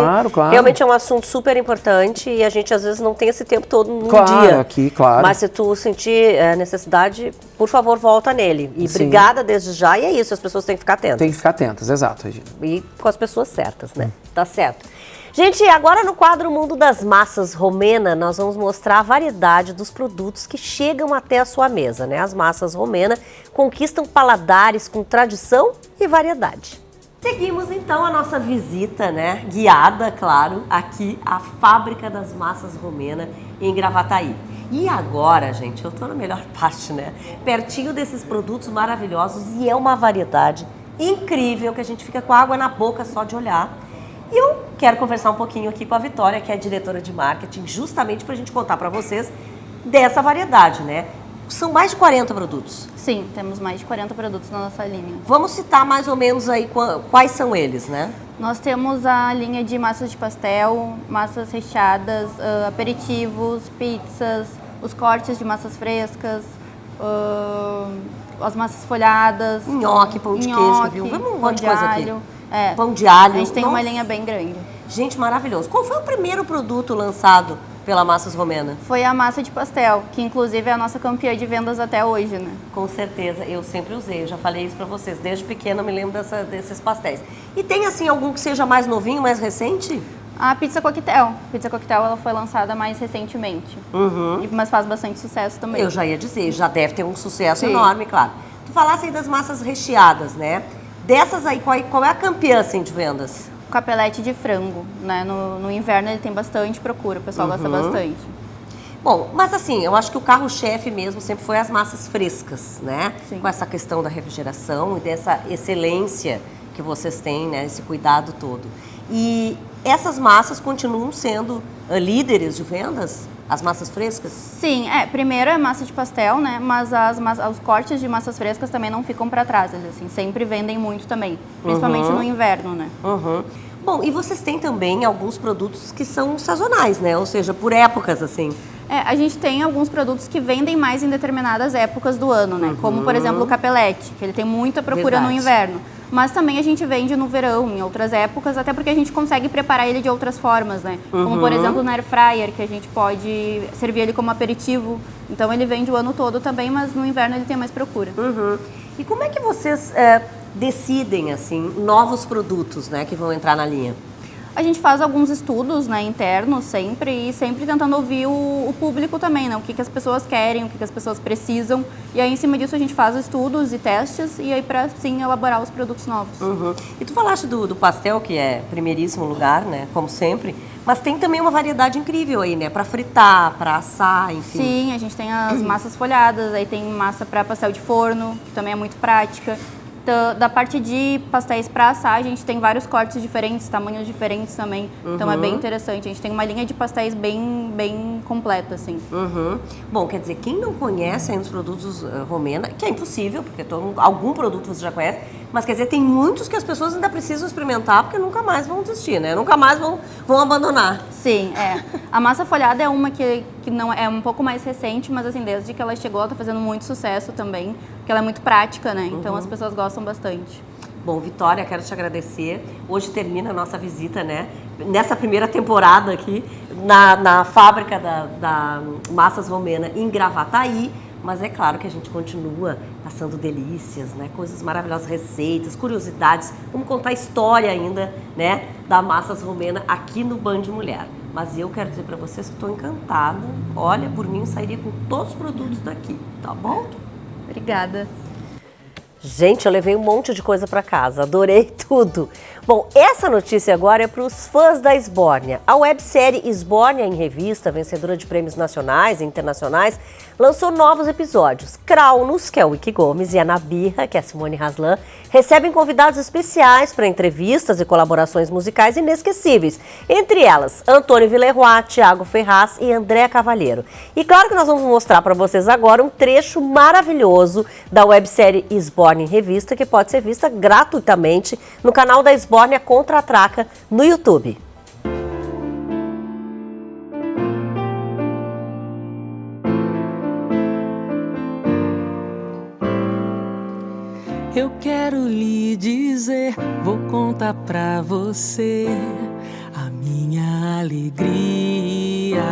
realmente é um assunto super importante e a gente às vezes não tem esse tempo todo num dia. Claro. Mas se tu sentir necessidade, por favor, volta nele. E obrigada desde já, e é isso, as pessoas têm que ficar atentas. Tem que ficar atentas, exato, Regina. E com as pessoas certas, né? Tá certo. Gente, agora no quadro Mundo das Massas Romena, nós vamos mostrar a variedade dos produtos que chegam até a sua mesa, né? As massas Romena conquistam paladares com tradição e variedade. Seguimos então a nossa visita, né? Guiada, claro, aqui à Fábrica das Massas Romena em Gravataí. E agora, gente, eu tô na melhor parte, né? Pertinho desses produtos maravilhosos e é uma variedade incrível que a gente fica com água na boca só de olhar. E eu quero conversar um pouquinho aqui com a Vitória, que é a diretora de marketing, justamente para a gente contar para vocês dessa variedade, né? São mais de 40 produtos. Sim, temos mais de 40 produtos na nossa linha. Vamos citar mais ou menos aí quais são eles, né? Nós temos a linha de massas de pastel, massas recheadas, aperitivos, pizzas, os cortes de massas frescas, as massas folhadas. Nhoque, pão de queijo, viu? Vamos um monte de coisa aqui. É, pão de alho. A gente tem uma linha bem grande. Gente, maravilhoso. Qual foi o primeiro produto lançado pela Massas Romena? Foi a massa de pastel, que inclusive é a nossa campeã de vendas até hoje, né? Com certeza, eu sempre usei, eu já falei isso pra vocês. Desde pequena eu me lembro desses pastéis. E tem assim algum que seja mais novinho, mais recente? A pizza coquetel. Pizza coquetel ela foi lançada mais recentemente, mas faz bastante sucesso também. Eu já ia dizer, já deve ter um sucesso enorme, claro. Tu falasse aí das massas recheadas, né? Dessas aí, qual é a campeã, assim, de vendas? O capelete de frango, né? No inverno ele tem bastante procura, o pessoal gosta bastante. Bom, mas assim, eu acho que o carro-chefe mesmo sempre foi as massas frescas, né? Sim. Com essa questão da refrigeração e dessa excelência que vocês têm, né? Esse cuidado todo. E essas massas continuam sendo líderes de vendas? As massas frescas? Sim, primeiro é massa de pastel, né? Mas os cortes de massas frescas também não ficam para trás, eles assim, sempre vendem muito também, principalmente no inverno, né? Bom, e vocês têm também alguns produtos que são sazonais, né? Ou seja, por épocas, assim. A gente tem alguns produtos que vendem mais em determinadas épocas do ano, né? Como, por exemplo, o capelete, que ele tem muita procura no inverno. Mas também a gente vende no verão, em outras épocas, até porque a gente consegue preparar ele de outras formas, né? Como, por exemplo, no air fryer, que a gente pode servir ele como aperitivo. Então, ele vende o ano todo também, mas no inverno ele tem mais procura. E como é que vocês decidem, assim, novos produtos, né, que vão entrar na linha? A gente faz alguns estudos, né, internos sempre, e sempre tentando ouvir o público também, né, o que as pessoas querem, o que as pessoas precisam. E aí, em cima disso, a gente faz estudos e testes, e aí para, sim, elaborar os produtos novos. E tu falaste do pastel, que é primeiríssimo lugar, né, como sempre, mas tem também uma variedade incrível aí, né, para fritar, para assar, enfim. Sim, a gente tem as massas folhadas, aí tem massa para pastel de forno, que também é muito prática. Da parte de pastéis para assar, a gente tem vários cortes diferentes, tamanhos diferentes também. Então é bem interessante. A gente tem uma linha de pastéis bem completa, assim. Bom, quer dizer, quem não conhece ainda os produtos Romena, que é impossível, porque algum produto você já conhece, mas quer dizer, tem muitos que as pessoas ainda precisam experimentar, porque nunca mais vão desistir, né? Nunca mais vão abandonar. Sim, é. A massa folhada é uma que não é um pouco mais recente, mas assim, desde que ela chegou, ela tá fazendo muito sucesso também, porque ela é muito prática, né? Então as pessoas gostam bastante. Bom, Vitória, quero te agradecer. Hoje termina a nossa visita, né? Nessa primeira temporada aqui, na fábrica da Massas Romena, em Gravataí. Mas é claro que a gente continua passando delícias, né? Coisas maravilhosas, receitas, curiosidades. Vamos contar a história ainda, né? Da Massas Romena aqui no Band Mulher. Mas eu quero dizer para vocês que estou encantada. Olha, por mim, eu sairia com todos os produtos daqui, tá bom? Obrigada. Gente, eu levei um monte de coisa para casa, adorei tudo. Bom, essa notícia agora é para os fãs da Esbórnia. A websérie Esbórnia em Revista, vencedora de prêmios nacionais e internacionais, lançou novos episódios. Kraunus, que é o Wiki Gomes, e a Nabirra, que é a Simone Haslan, recebem convidados especiais para entrevistas e colaborações musicais inesquecíveis. Entre elas, Antônio Villeroy, Thiago Ferraz e André Cavalheiro. E claro que nós vamos mostrar para vocês agora um trecho maravilhoso da websérie Esbórnia em Revista, que pode ser vista gratuitamente no canal da Esbórnia Contra-Traca no YouTube. Eu quero lhe dizer, vou contar pra você a minha alegria.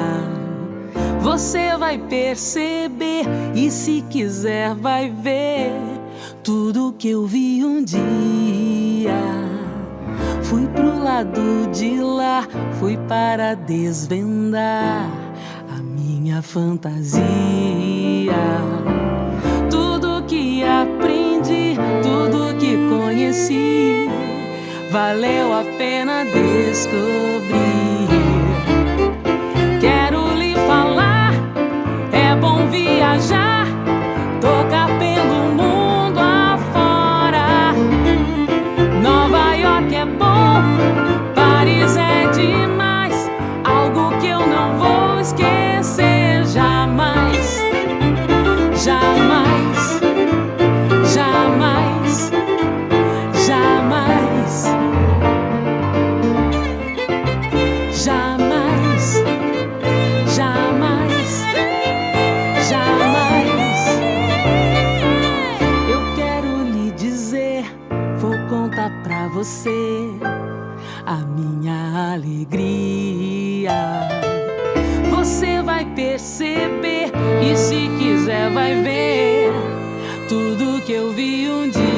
Você vai perceber e se quiser vai ver tudo que eu vi um dia. Fui pro lado de lá, fui para desvendar a minha fantasia. Tudo que aprendi, tudo que conheci, valeu a pena descobrir. Quero lhe falar, é bom viajar, tocar pelo mundo afora. Nova York é bom, Paris é demais, algo que eu não vou esquecer jamais. Jamais, jamais, jamais, jamais, jamais, jamais. Eu quero lhe dizer, vou contar pra você a minha alegria. Você vai perceber e se quiser vai ver tudo que eu vi um dia.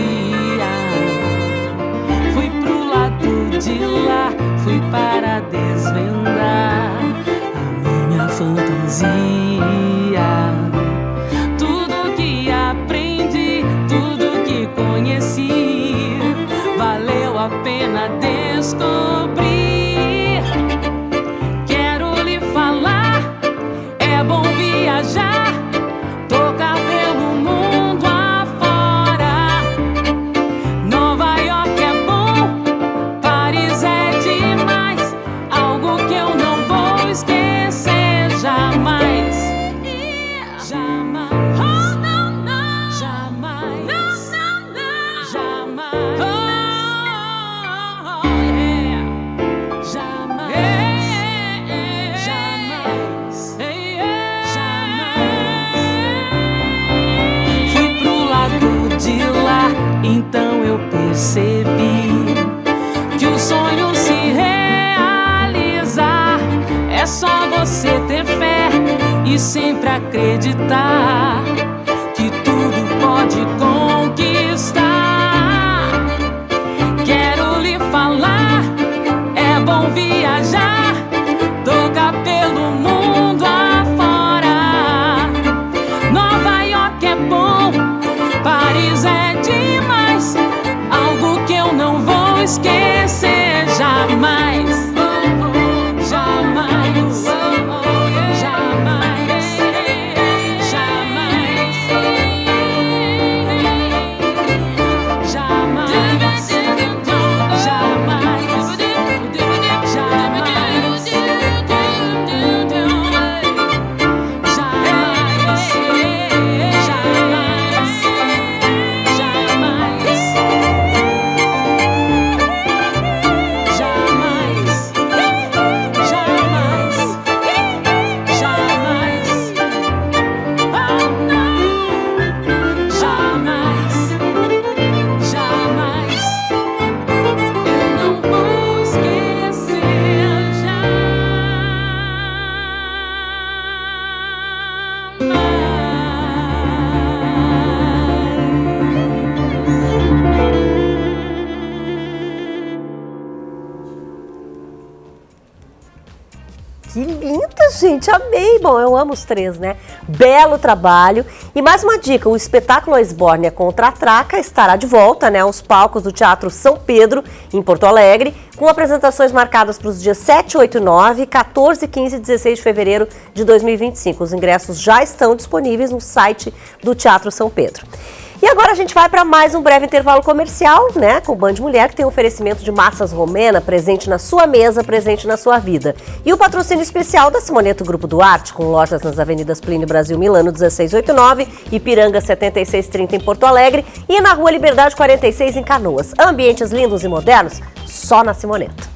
Fui pro lado de lá, fui para desvendar a minha fantasia. Tudo que aprendi, tudo que conheci, valeu a pena descobrir. Quero lhe falar, é bom viajar, tocar pelo mundo afora. Nova York é bom, Paris é demais, algo que eu não vou esquecer jamais. Jamais, jamais, jamais, oh, yeah. Jamais, jamais, jamais. Fui pro lado de lá, então eu percebi que o sonho se realizar é só você ter fé e sempre acreditar que tudo pode conquistar. Quero lhe falar, é bom Que linda, gente, amei. Bom, eu amo os três, né? Belo trabalho. E mais uma dica, o espetáculo Esbórnia contra a Traca estará de volta, né, aos palcos do Teatro São Pedro, em Porto Alegre, com apresentações marcadas para os dias 7, 8, 9, 14, 15 e 16 de fevereiro de 2025. Os ingressos já estão disponíveis no site do Teatro São Pedro. E agora a gente vai para mais um breve intervalo comercial, né, com o Band Mulher, que tem oferecimento de massas Romena, presente na sua mesa, presente na sua vida. E o patrocínio especial da Simoneto Grupo Duarte, com lojas nas avenidas Plínio Brasil Milano 1689, Ipiranga 7630 em Porto Alegre e na Rua Liberdade 46 em Canoas. Ambientes lindos e modernos, só na Simoneto.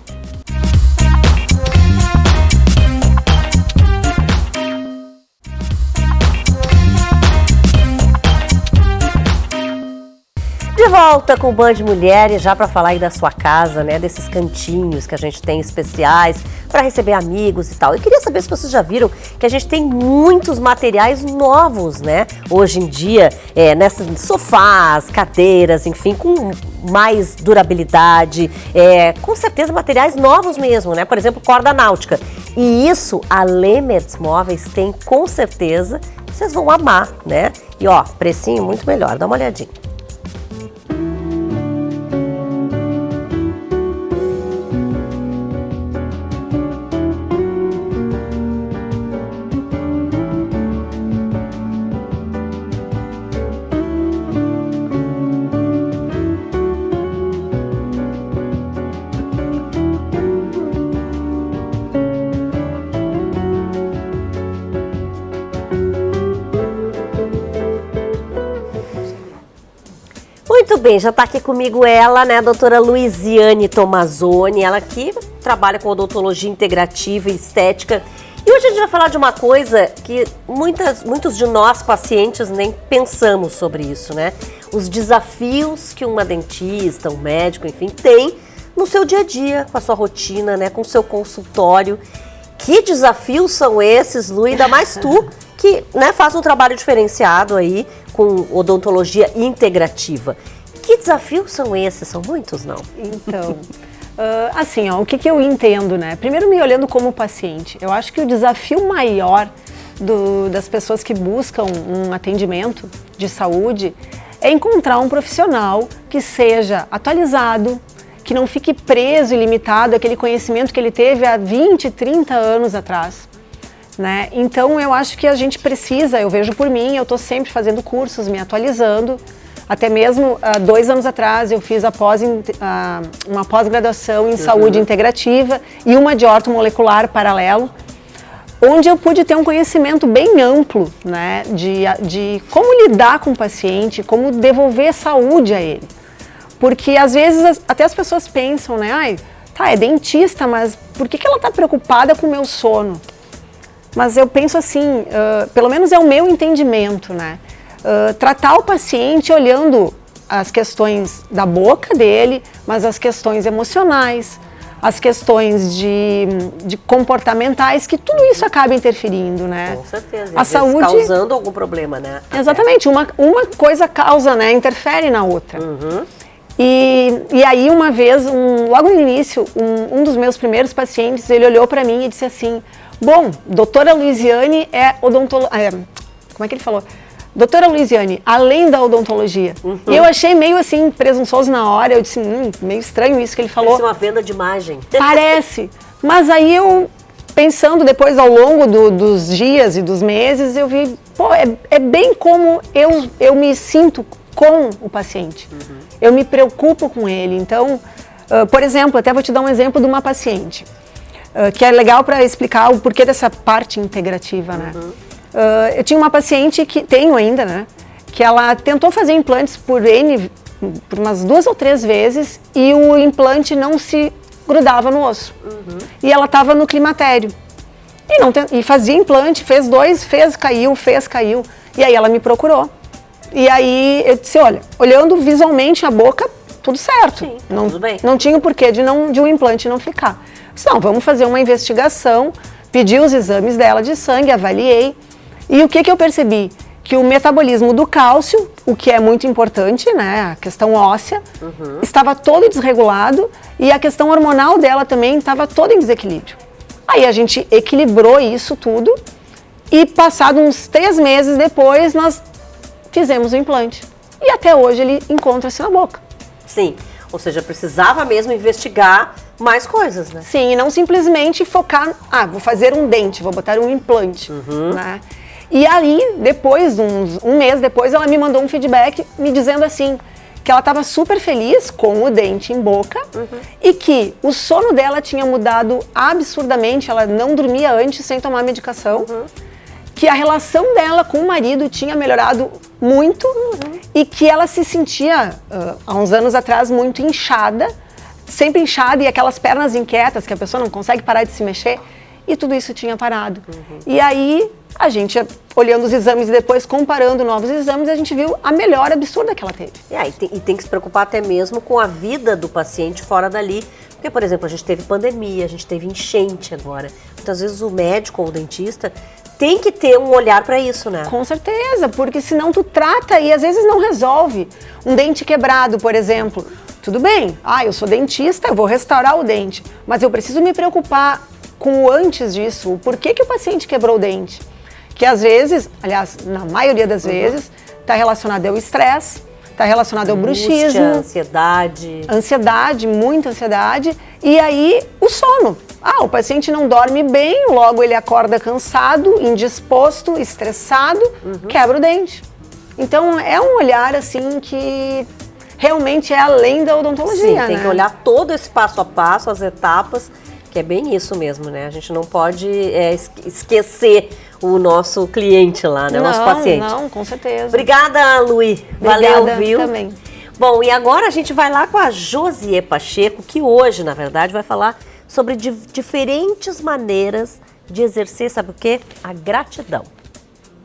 De volta com o Band Mulher e já para falar aí da sua casa, né, desses cantinhos que a gente tem especiais para receber amigos e tal. Eu queria saber se vocês já viram que a gente tem muitos materiais novos, né, hoje em dia, nessas sofás, cadeiras, enfim, com mais durabilidade, com certeza materiais novos mesmo, né, por exemplo, corda náutica. E isso a Lemertz Móveis tem com certeza, vocês vão amar, né, e ó, precinho muito melhor, dá uma olhadinha. Muito bem, já está aqui comigo ela, né, a doutora Luiziane Tomazoni, ela que trabalha com odontologia integrativa e estética. E hoje a gente vai falar de uma coisa que muitos de nós pacientes nem pensamos sobre isso, né? Os desafios que uma dentista, um médico, enfim, tem no seu dia a dia, com a sua rotina, né, com o seu consultório. Que desafios são esses, Lu? Ainda mais tu, que, né, faz um trabalho diferenciado aí com odontologia integrativa. Que desafios são esses? São muitos, não? Então, assim, ó, o que eu entendo, né? Primeiro, me olhando como paciente, eu acho que o desafio maior das pessoas que buscam um atendimento de saúde é encontrar um profissional que seja atualizado, que não fique preso e limitado àquele conhecimento que ele teve há 20, 30 anos atrás. Né? Então eu acho que a gente precisa, eu vejo por mim, eu estou sempre fazendo cursos, me atualizando. Até mesmo 2 anos atrás eu fiz uma pós-graduação em saúde integrativa e uma de ortomolecular paralelo, onde eu pude ter um conhecimento bem amplo, né, de como lidar com o paciente, como devolver saúde a ele. Porque às vezes até as pessoas pensam, né, ai, tá, é dentista, mas por que ela está preocupada com o meu sono? Mas eu penso assim, pelo menos é o meu entendimento, né? Tratar o paciente olhando as questões da boca dele, mas as questões emocionais, as questões de comportamentais, que tudo isso acaba interferindo, né? Com certeza. A saúde causando algum problema, né? Exatamente. Uma coisa causa, né? Interfere na outra. Uhum. E aí uma vez, logo no início, um dos meus primeiros pacientes, ele olhou para mim e disse assim: bom, doutora Luiziane é odontologia. Como é que ele falou? Doutora Luiziane, além da odontologia. Uhum. E eu achei meio assim, presunçoso na hora. Eu disse, meio estranho isso que ele falou. Parece uma venda de imagem. Parece. Mas aí eu, pensando depois ao longo dos dias e dos meses, eu vi, pô, é bem como eu me sinto com o paciente. Uhum. Eu me preocupo com ele. Então, por exemplo, até vou te dar um exemplo de uma paciente. Que é legal para explicar o porquê dessa parte integrativa, né? Uhum. Eu tinha uma paciente, que tenho ainda, né? Que ela tentou fazer implantes por umas 2 ou 3 vezes e o implante não se grudava no osso. Uhum. E ela estava no climatério. E fazia implante, fez 2, caiu. E aí ela me procurou. E aí eu disse, olha, olhando visualmente a boca, tudo certo. Sim, não, tudo bem. Não tinha o porquê de um implante não ficar. Disse, não, vamos fazer uma investigação, pedi os exames dela de sangue, avaliei. E o que eu percebi? Que o metabolismo do cálcio, o que é muito importante, né, a questão óssea, estava todo desregulado e a questão hormonal dela também estava toda em desequilíbrio. Aí a gente equilibrou isso tudo e passado uns 3 meses depois nós fizemos o implante. E até hoje ele encontra-se na boca. Sim, ou seja, precisava mesmo investigar mais coisas, né? Sim, e não simplesmente focar, vou fazer um dente, vou botar um implante, né? E aí, depois, um mês depois, ela me mandou um feedback me dizendo assim, que ela estava super feliz com o dente em boca e que o sono dela tinha mudado absurdamente, ela não dormia antes sem tomar medicação, que a relação dela com o marido tinha melhorado muito e que ela se sentia, há uns anos atrás, muito inchada, sempre inchada e aquelas pernas inquietas que a pessoa não consegue parar de se mexer, e tudo isso tinha parado. E aí, a gente, olhando os exames e depois comparando novos exames, a gente viu a melhora absurda que ela teve. E tem que se preocupar até mesmo com a vida do paciente fora dali. Porque, por exemplo, a gente teve pandemia, a gente teve enchente agora. Muitas vezes o médico ou o dentista tem que ter um olhar para isso, né? Com certeza, porque senão tu trata e às vezes não resolve. Um dente quebrado, por exemplo. Tudo bem, eu sou dentista, eu vou restaurar o dente. Mas eu preciso me preocupar com o antes disso, o porquê que o paciente quebrou o dente. Que às vezes, aliás, na maioria das vezes, está relacionado ao estresse, está relacionado ao bruxismo. Ansiedade, muita ansiedade. E aí, o sono. O paciente não dorme bem, logo ele acorda cansado, indisposto, estressado, quebra o dente. Então, é um olhar, assim, que realmente é além da odontologia, Sim, tem que olhar todo esse passo a passo, as etapas, que é bem isso mesmo, né? A gente não pode esquecer o nosso cliente lá, né? O nosso paciente. Não, com certeza. Obrigada, Luí. Valeu, viu? Também. Bom, e agora a gente vai lá com a Josiê Pacheco, que hoje, na verdade, vai falar sobre diferentes maneiras de exercer, sabe o quê? A gratidão.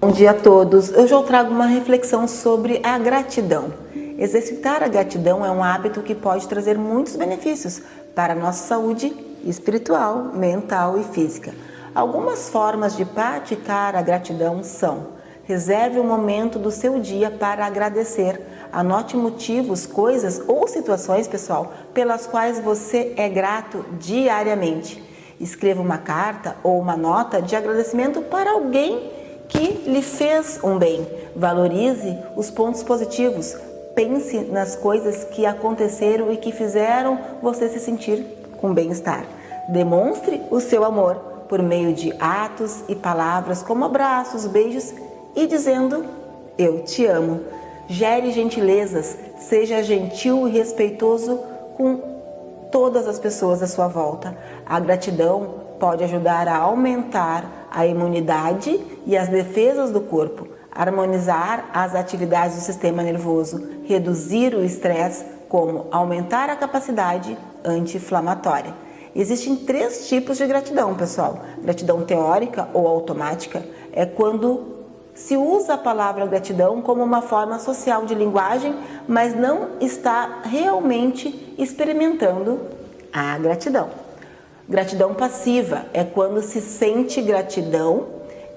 Bom dia a todos. Hoje eu trago uma reflexão sobre a gratidão. Exercitar a gratidão é um hábito que pode trazer muitos benefícios para a nossa saúde espiritual, mental e física. Algumas formas de praticar a gratidão são: reserve um momento do seu dia para agradecer. Anote motivos, coisas ou situações, pessoal, pelas quais você é grato diariamente. Escreva uma carta ou uma nota de agradecimento para alguém que lhe fez um bem. Valorize os pontos positivos. Pense nas coisas que aconteceram e que fizeram você se sentir com bem-estar. Demonstre o seu amor por meio de atos e palavras como abraços, beijos e dizendo eu te amo. Gere gentilezas, seja gentil e respeitoso com todas as pessoas à sua volta. A gratidão pode ajudar a aumentar a imunidade e as defesas do corpo, harmonizar as atividades do sistema nervoso, reduzir o estresse, como aumentar a capacidade anti-inflamatória. Existem 3 tipos de gratidão, pessoal. Gratidão teórica ou automática é quando se usa a palavra gratidão como uma forma social de linguagem, mas não está realmente experimentando a gratidão. Gratidão passiva é quando se sente gratidão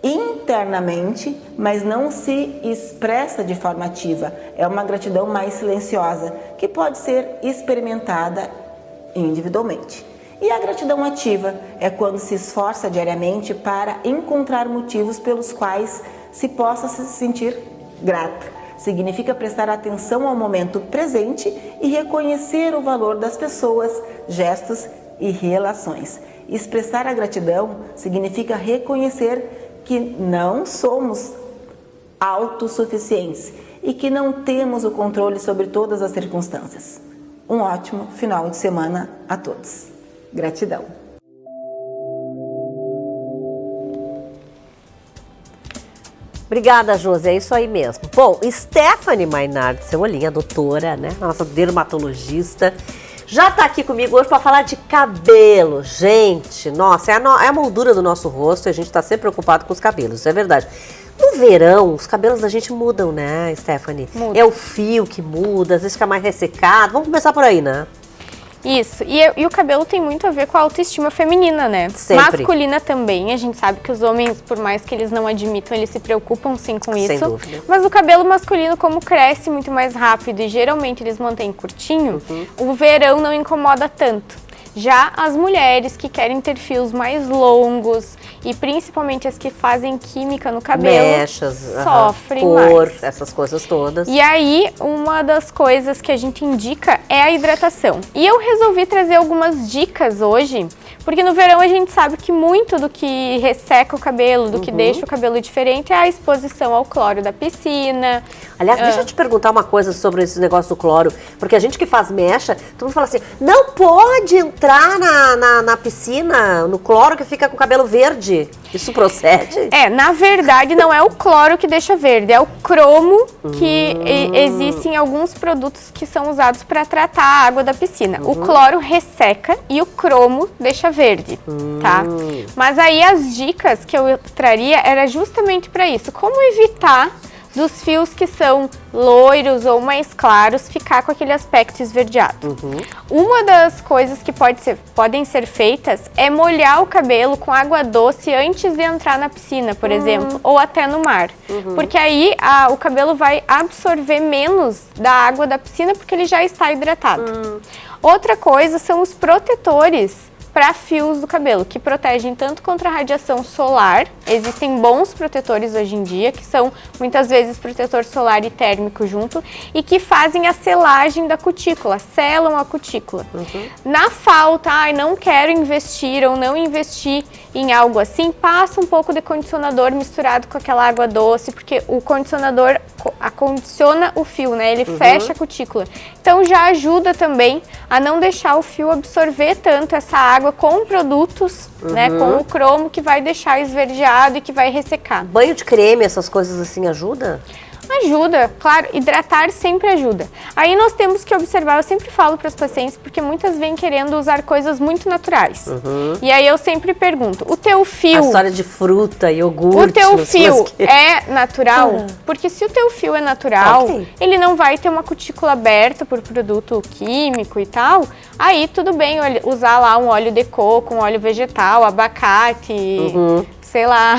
internamente, mas não se expressa de forma ativa. É uma gratidão mais silenciosa, que pode ser experimentada individualmente. E a gratidão ativa é quando se esforça diariamente para encontrar motivos pelos quais se possa se sentir grata. Significa prestar atenção ao momento presente e reconhecer o valor das pessoas, gestos e relações. Expressar a gratidão significa reconhecer que não somos autossuficientes e que não temos o controle sobre todas as circunstâncias. Um ótimo final de semana a todos. Gratidão. Obrigada, Josi, é isso aí mesmo. Bom, Stephanie Mainardi, seu olhinho, a doutora, né? Nossa dermatologista, já tá aqui comigo hoje para falar de cabelo. Gente, nossa, é a moldura do nosso rosto e a gente tá sempre preocupado com os cabelos, isso é verdade. No verão, os cabelos da gente mudam, né, Stephanie? Muda. É o fio que muda, às vezes fica mais ressecado. Vamos começar por aí, né? Isso, e o cabelo tem muito a ver com a autoestima feminina, né? Sempre. Masculina também, a gente sabe que os homens, por mais que eles não admitam, eles se preocupam sim com isso. Sem dúvida. Mas o cabelo masculino, como cresce muito mais rápido e geralmente eles mantêm curtinho, o verão não incomoda tanto. Já as mulheres que querem ter fios mais longos e principalmente as que fazem química no cabelo, mechas, sofrem cor, mais. essas coisas todas. E aí, uma das coisas que a gente indica é a hidratação. E eu resolvi trazer algumas dicas hoje, porque no verão a gente sabe que muito do que resseca o cabelo, do que deixa o cabelo diferente é a exposição ao cloro da piscina. Aliás, deixa eu te perguntar uma coisa sobre esse negócio do cloro, porque a gente que faz mecha, todo mundo fala assim, não pode entrar na piscina, no cloro que fica com o cabelo verde. Isso procede? Na verdade não é o cloro que deixa verde, é o cromo que existem alguns produtos que são usados para tratar a água da piscina. O cloro resseca e o cromo deixa verde, tá? Mas aí as dicas que eu traria era justamente para isso, como evitar dos fios que são loiros ou mais claros ficar com aquele aspecto esverdeado. Uma das coisas que podem ser feitas é molhar o cabelo com água doce antes de entrar na piscina, por exemplo, ou até no mar. Porque aí o cabelo vai absorver menos da água da piscina porque ele já está hidratado. Outra coisa são os protetores para fios do cabelo, que protegem tanto contra a radiação solar. Existem bons protetores hoje em dia, que são muitas vezes protetor solar e térmico junto, e que fazem a selagem da cutícula, selam a cutícula. Na falta, não quero investir ou não investir em algo assim, passa um pouco de condicionador misturado com aquela água doce, porque o condicionador acondiciona o fio, né? Ele fecha a cutícula. Então já ajuda também a não deixar o fio absorver tanto essa água com produtos, né, com o cromo que vai deixar esverdeado e que vai ressecar. Banho de creme, essas coisas assim, ajuda? Ajuda, claro, hidratar sempre ajuda. Aí nós temos que observar, eu sempre falo para os pacientes, porque muitas vêm querendo usar coisas muito naturais. E aí eu sempre pergunto, o teu fio... A história de fruta, iogurte... O teu fio é natural? Porque se o teu fio é natural, ele não vai ter uma cutícula aberta por produto químico e tal, aí tudo bem usar lá um óleo de coco, um óleo vegetal, abacate... sei lá,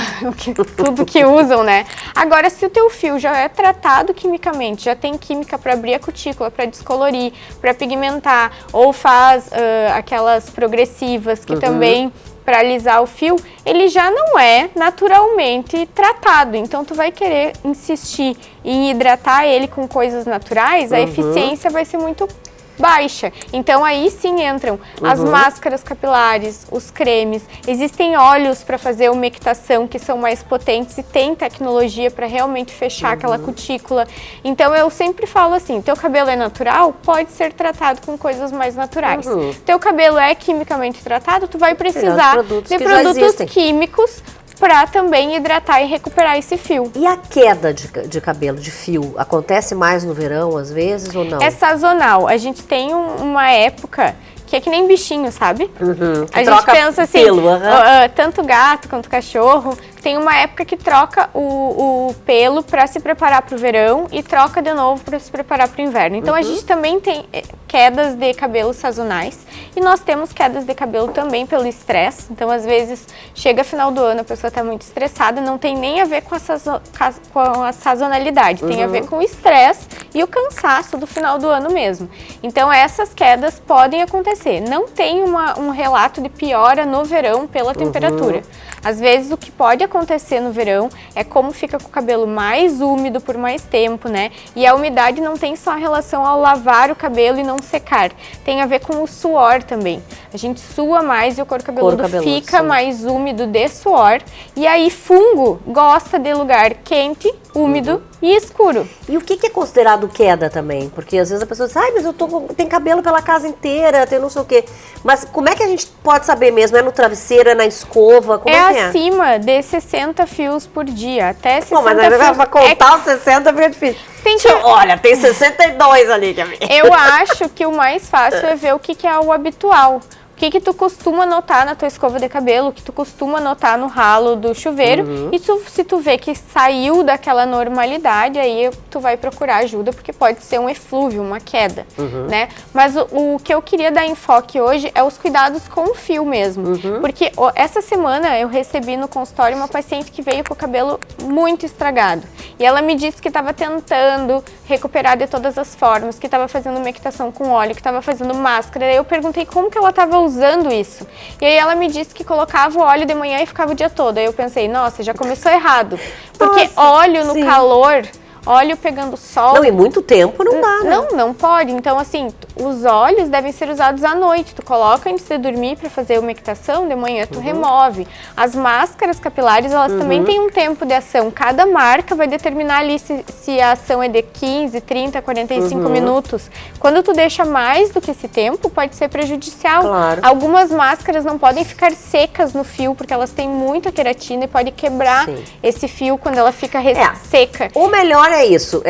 tudo que usam, né? Agora, se o teu fio já é tratado quimicamente, já tem química para abrir a cutícula, para descolorir, para pigmentar, ou faz aquelas progressivas que também para alisar o fio, ele já não é naturalmente tratado. Então, tu vai querer insistir em hidratar ele com coisas naturais, a eficiência vai ser muito baixa. Então aí sim entram as máscaras capilares, os cremes. Existem óleos para fazer umectação que são mais potentes e tem tecnologia para realmente fechar aquela cutícula. Então eu sempre falo assim, teu cabelo é natural, pode ser tratado com coisas mais naturais. Teu cabelo é quimicamente tratado, tu vai precisar de produtos químicos para também hidratar e recuperar esse fio. E a queda de cabelo, de fio, acontece mais no verão, às vezes, ou não? É sazonal. A gente tem uma época que é que nem bichinho, sabe? A gente pensa assim, pelo, tanto gato quanto cachorro, tem uma época que troca o pelo para se preparar para o verão e troca de novo para se preparar para o inverno. Então a gente também tem quedas de cabelo sazonais e nós temos quedas de cabelo também pelo estresse. Então às vezes chega final do ano, a pessoa está muito estressada, não tem nem a ver com a sazonalidade, tem a ver com o estresse e o cansaço do final do ano mesmo. Então essas quedas podem acontecer. Não tem um relato de piora no verão pela temperatura. Às vezes o que pode acontecer no verão é como fica com o cabelo mais úmido por mais tempo, né? E a umidade não tem só relação ao lavar o cabelo e não secar, tem a ver com o suor também. A gente sua mais e o couro cabeludo fica mais úmido de suor. E aí fungo gosta de lugar quente, úmido e escuro. E o que é considerado queda também? Porque às vezes a pessoa diz, mas eu tenho cabelo pela casa inteira, tem não sei o quê. Mas como é que a gente pode saber mesmo? É no travesseiro, é na escova? Como é que é? Acima de 60 fios por dia, até 60 mas fios. Pra contar os 60 fica difícil. Olha, tem 62 ali. Eu acho que o mais fácil é ver o que é o habitual. O que tu costuma notar na tua escova de cabelo, o que tu costuma notar no ralo do chuveiro. E se tu vê que saiu daquela normalidade, aí tu vai procurar ajuda, porque pode ser um eflúvio, uma queda, né? Mas o que eu queria dar enfoque hoje é os cuidados com o fio mesmo. Porque essa semana eu recebi no consultório uma paciente que veio com o cabelo muito estragado. E ela me disse que estava tentando recuperar de todas as formas, que estava fazendo umectação com óleo, que estava fazendo máscara. Aí eu perguntei como que ela estava usando isso. E aí ela me disse que colocava o óleo de manhã e ficava o dia todo. Aí eu pensei, nossa, já começou errado. Porque óleo no calor... Óleo pegando sol... Não, e muito tempo não dá, né? Não pode. Então, assim, os óleos devem ser usados à noite. Tu coloca antes de dormir para fazer a umectação, de manhã tu remove. As máscaras capilares, elas também têm um tempo de ação. Cada marca vai determinar ali se a ação é de 15, 30, 45 minutos. Quando tu deixa mais do que esse tempo, pode ser prejudicial. Claro. Algumas máscaras não podem ficar secas no fio, porque elas têm muita queratina e pode quebrar esse fio quando ela fica seca. O melhor é isso,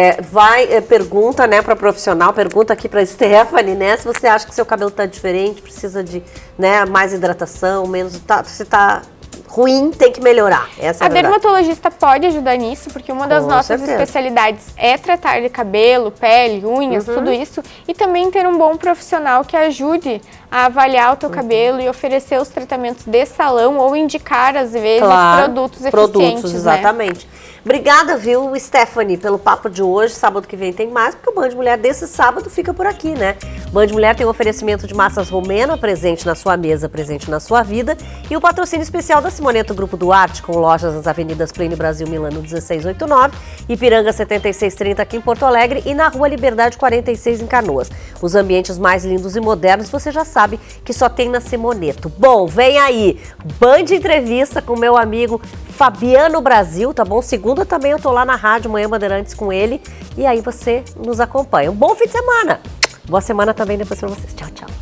pergunta, né, para profissional, pergunta aqui para Stephanie, né, se você acha que seu cabelo tá diferente, precisa de, né, mais hidratação, menos, se tá ruim, tem que melhorar. Essa é a verdade. Dermatologista pode ajudar nisso, porque uma das nossas especialidades é tratar de cabelo, pele, unhas, tudo isso, e também ter um bom profissional que ajude a avaliar o teu cabelo e oferecer os tratamentos de salão ou indicar, às vezes, produtos eficientes, exatamente. Né? Obrigada, viu, Stephanie, pelo papo de hoje. Sábado que vem tem mais, porque o Band Mulher desse sábado fica por aqui, né? Band Mulher tem um oferecimento de massas Romena, presente na sua mesa, presente na sua vida, e o patrocínio especial da Simoneto Grupo Duarte, com lojas nas avenidas Plínio Brasil Milano 1689, Ipiranga 7630 aqui em Porto Alegre e na Rua Liberdade 46 em Canoas. Os ambientes mais lindos e modernos, você já sabe que só tem na Simoneto. Bom, vem aí, Band Entrevista com meu amigo Fabiano Brasil, tá bom? Segunda também eu tô lá na Rádio Manhã Bandeirantes com ele, e aí você nos acompanha. Um bom fim de semana! Boa semana também depois pra vocês. Tchau, tchau.